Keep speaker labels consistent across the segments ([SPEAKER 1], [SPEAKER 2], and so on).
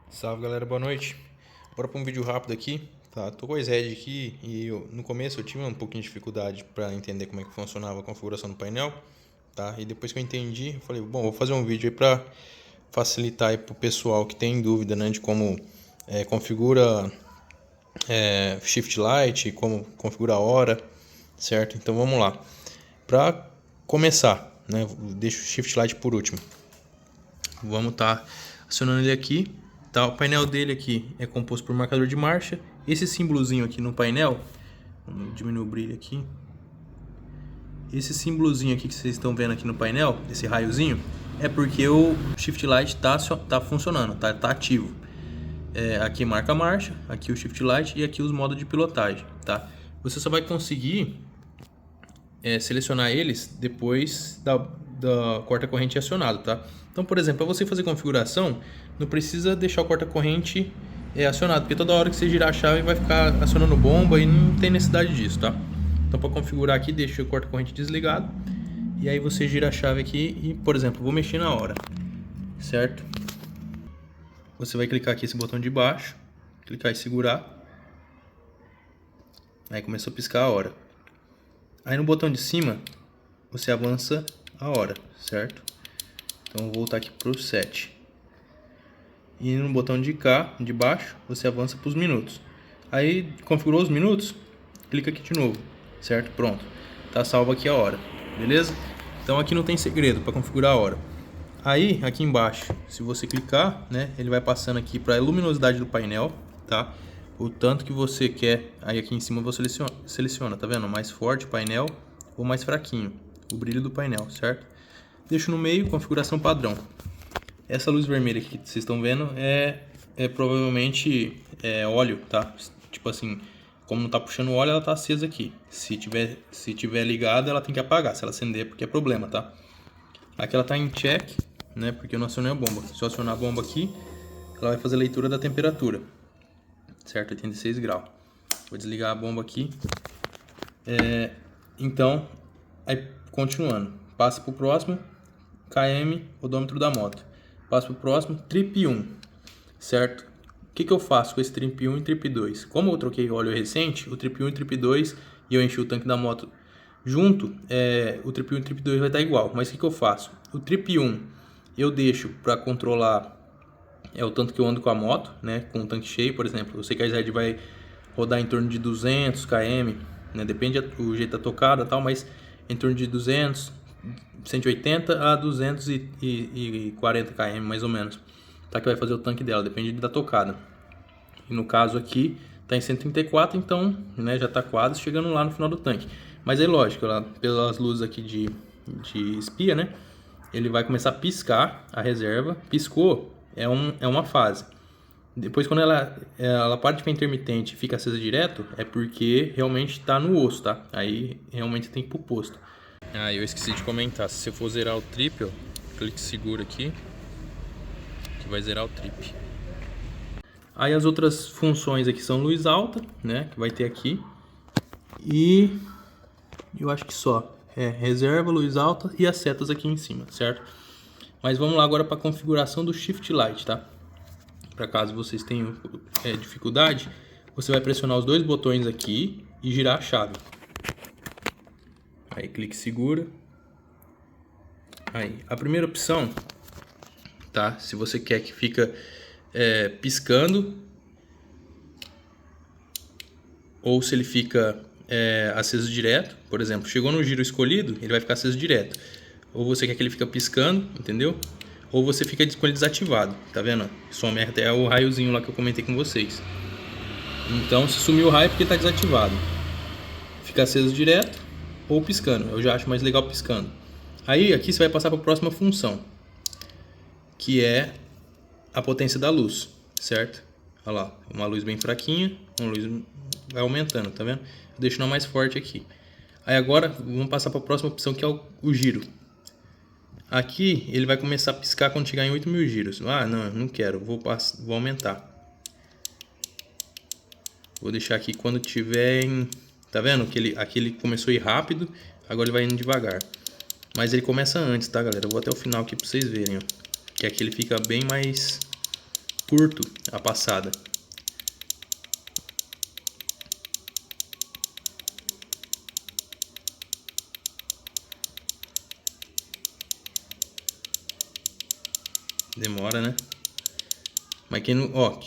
[SPEAKER 1] Salve galera, boa noite. Bora para um vídeo rápido aqui, tá? Tô com o Exed aqui e no começo eu tive um pouquinho de dificuldade para entender como é que funcionava a configuração do painel, tá? E depois que eu entendi, eu falei, bom, vou fazer um vídeo aí para facilitar aí pro pessoal que tem dúvida, né, de como configura Shift Light, como configura a hora, certo? Então vamos lá. Para começar, né, deixo o Shift Light por último. Vamos estar acionando ele aqui. Tá? O painel dele aqui é composto por marcador de marcha. Esse símbolozinho aqui no painel, vamos diminuir o brilho aqui. Esse símbolozinho aqui que vocês estão vendo aqui no painel, esse raiozinho, é porque o Shift Light tá funcionando, tá ativo. Aqui marca a marcha, aqui o Shift Light e aqui os modos de pilotagem. Tá? Você só vai conseguir selecionar eles depois da corta-corrente acionado, tá? Então, por exemplo, para você fazer configuração, não precisa deixar o corta-corrente acionado, porque toda hora que você girar a chave vai ficar acionando bomba e não tem necessidade disso, tá? Então, para configurar aqui, deixa o corta-corrente desligado e aí você gira a chave aqui e, por exemplo, vou mexer na hora, certo? Você vai clicar aqui esse botão de baixo, clicar e segurar, aí começou a piscar a hora. Aí no botão de cima, você avança a hora, certo? Então vou voltar aqui para o 7. E no botão de cá, de baixo, você avança para os minutos. Aí configurou os minutos, clica aqui de novo, certo? Pronto. Tá salvo aqui a hora, beleza? Então aqui não tem segredo para configurar a hora. Aí, aqui embaixo, se você clicar, né, ele vai passando aqui para a luminosidade do painel, tá? O tanto que você quer. Aí aqui em cima você seleciona, tá vendo? Mais forte o painel ou mais fraquinho, o brilho do painel, certo? Deixo no meio, configuração padrão. Essa luz vermelha aqui que vocês estão vendo é provavelmente óleo, tá? Tipo assim, como não tá puxando óleo, ela tá acesa aqui. Se tiver ligada, ela tem que apagar. Se ela acender, é porque é problema, tá? Aqui ela tá em check, né? Porque eu não acionei a bomba. Se eu acionar a bomba aqui, ela vai fazer a leitura da temperatura, certo? 86 graus. Vou desligar a bomba aqui. Então, aí continuando, passa para o próximo, km, odômetro da moto. Passa para o próximo, trip 1, certo? O que eu faço com esse trip 1 e trip 2? Como eu troquei óleo recente, o trip 1 e trip 2 e eu enchi o tanque da moto junto, o trip 1 e trip 2 vai estar igual. Mas o que eu faço? O trip 1 eu deixo para controlar o tanto que eu ando com a moto, né? Com o tanque cheio, por exemplo. Eu sei que a ZED vai rodar em torno de 200 km, né? Depende do jeito da tocada e tal, mas em torno de 200, 180 a 240 km mais ou menos, tá? Que vai fazer o tanque dela, depende da tocada. E no caso aqui tá em 134, então, né, já tá quase chegando lá no final do tanque. Mas é lógico, pelas luzes aqui de espia, né, ele vai começar a piscar a reserva. Piscou, é uma fase. Depois, quando ela para de ficar intermitente e fica acesa direto, é porque realmente está no osso, tá? Aí realmente tem que ir pro posto. Ah, eu esqueci de comentar. Se você for zerar o trip, ó, clique seguro aqui, que vai zerar o trip. Aí as outras funções aqui são luz alta, né? Que vai ter aqui. E eu acho que só. Reserva, luz alta e as setas aqui em cima, certo? Mas vamos lá agora para a configuração do Shift Light, tá? Para caso vocês tenham dificuldade, você vai pressionar os dois botões aqui e girar a chave. Aí clique segura. Aí, a primeira opção, tá? Se você quer que fica piscando ou se ele fica aceso direto, por exemplo, chegou no giro escolhido, ele vai ficar aceso direto. Ou você quer que ele fique piscando, entendeu? Ou você fica com ele desativado, tá vendo? Some até o raiozinho lá que eu comentei com vocês. Então, se sumiu o raio, é porque está desativado. Fica aceso direto ou piscando. Eu já acho mais legal piscando. Aí, aqui você vai passar para a próxima função, que é a potência da luz, certo? Olha lá, uma luz bem fraquinha, uma luz vai aumentando, tá vendo? Eu deixo na mais forte aqui. Aí agora, vamos passar para a próxima opção, que é o giro. Aqui ele vai começar a piscar quando chegar em 8.000 giros. Ah, não quero, vou aumentar. Vou deixar aqui quando tiver em... Tá vendo? Aqui ele começou a ir rápido, agora ele vai indo devagar. Mas ele começa antes, tá, galera? Eu vou até o final aqui pra vocês verem, ó. Que aqui ele fica bem mais curto a passada. Demora, né? Mas quem não, ó,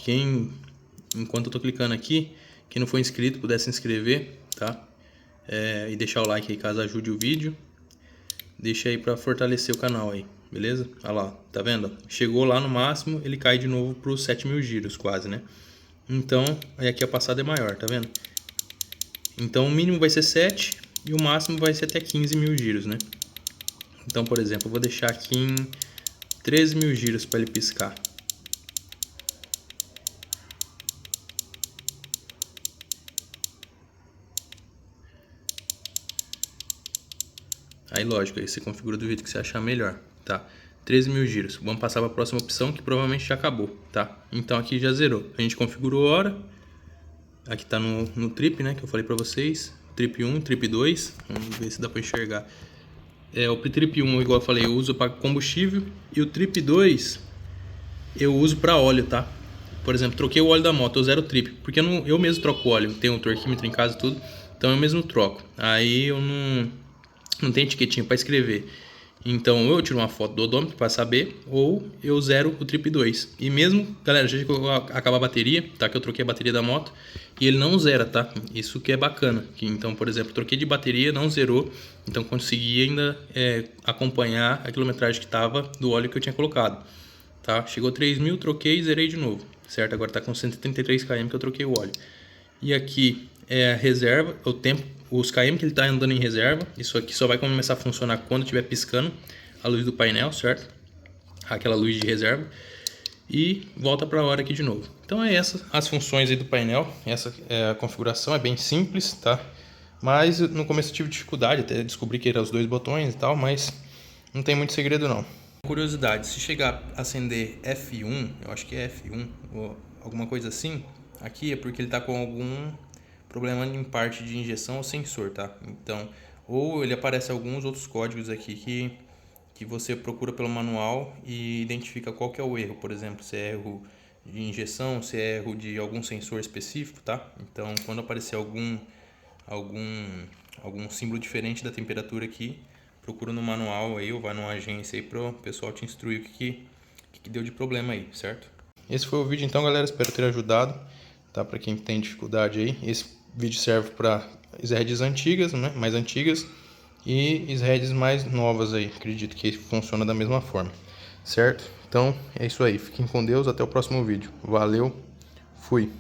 [SPEAKER 1] enquanto eu tô clicando aqui, quem não for inscrito puder se inscrever, tá? E deixar o like aí caso ajude o vídeo. Deixa aí pra fortalecer o canal aí, beleza? Olha lá, tá vendo? Chegou lá no máximo, ele cai de novo pros 7.000 giros quase, né? Então, aí aqui a passada é maior, tá vendo? Então o mínimo vai ser 7 e o máximo vai ser até 15.000 giros, né? Então, por exemplo, eu vou deixar aqui em 13.000 giros para ele piscar. Aí, lógico, aí você configura do jeito que você achar melhor, tá? 13.000 giros. Vamos passar para a próxima opção, que provavelmente já acabou, tá? Então aqui já zerou. A gente configurou a hora. Aqui tá no trip, né? Que eu falei para vocês. Trip 1, trip 2. Vamos ver se dá para enxergar. O trip 1, igual eu falei, eu uso para combustível. E o trip 2 eu uso para óleo, tá? Por exemplo, troquei o óleo da moto, eu zero o trip. Porque eu mesmo troco o óleo. Tenho um torquímetro em casa e tudo. Então eu mesmo troco. Aí eu não tem etiquetinha para escrever. Então ou eu tiro uma foto do odômetro para saber, ou eu zero o trip 2. E mesmo, galera, já que eu acabar a bateria, tá? Que eu troquei a bateria da moto e ele não zera, tá? Isso que é bacana. Então, por exemplo, troquei de bateria, não zerou. Então consegui ainda acompanhar a quilometragem que tava do óleo que eu tinha colocado, tá? Chegou 3.000, troquei e zerei de novo, certo? Agora tá com 133 km que eu troquei o óleo. E aqui é a reserva, o tempo, os km que ele está andando em reserva. Isso aqui só vai começar a funcionar quando estiver piscando a luz do painel, certo? Aquela luz de reserva. E volta para a hora aqui de novo. Então é essas as funções aí do painel. Essa é a configuração, é bem simples, tá? Mas no começo eu tive dificuldade, até descobri que eram os dois botões e tal, mas não tem muito segredo não. Curiosidade, se chegar a acender F1, eu acho que é F1 ou alguma coisa assim, aqui é porque ele está com algum problema em parte de injeção ou sensor, tá? Então, ou ele aparece alguns outros códigos aqui que você procura pelo manual e identifica qual que é o erro, por exemplo, se é erro de injeção, se é erro de algum sensor específico, tá? Então, quando aparecer algum símbolo diferente da temperatura aqui, procura no manual aí ou vai numa agência aí pro pessoal te instruir o que deu de problema aí, certo? Esse foi o vídeo então, galera, espero ter ajudado, tá? Para quem tem dificuldade aí. Esse vídeo serve para SREDs antigas, né? Mais antigas, e SREDs mais novas aí. Acredito que funciona da mesma forma, certo? Então é isso aí. Fiquem com Deus, até o próximo vídeo. Valeu, fui!